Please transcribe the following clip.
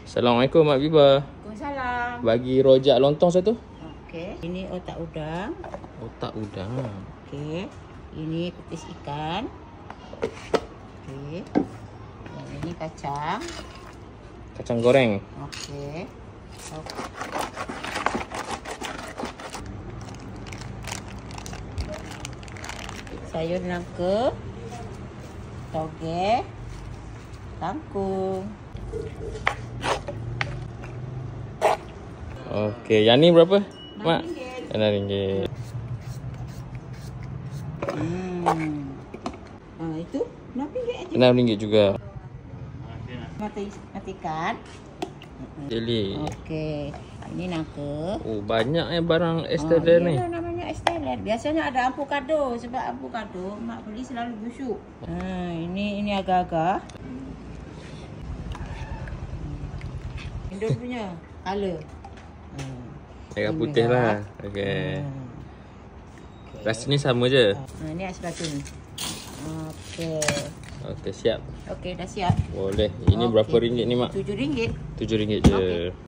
Assalamualaikum Mak Biba. Waalaikumsalam. Bagi rojak lontong satu. Okey, ini otak udang. Otak udang. Okey, ini petis ikan. Okey. Dan ini kacang. Kacang goreng. Okey. Sayur nangka, toge, kangkung. Okey, yang ni berapa, Mak? RM6. RM6. Itu RM6 aja. RM6 juga. Matikan. Jeli. Okey. Ini nangka. Oh, banyak barang Esteller ni. Ini namanya Esteller. Biasanya ada avocado. Sebab avocado mak beli selalu busuk. Ini agak-agak. Indon punya color. Merah putih lah. Okey. Rasa ni sama je. Ini ais batu ni. Okey. Okey, siap. Okey, dah siap. Boleh. Ini berapa ringgit ni, Mak? RM7. RM7 je. Okey.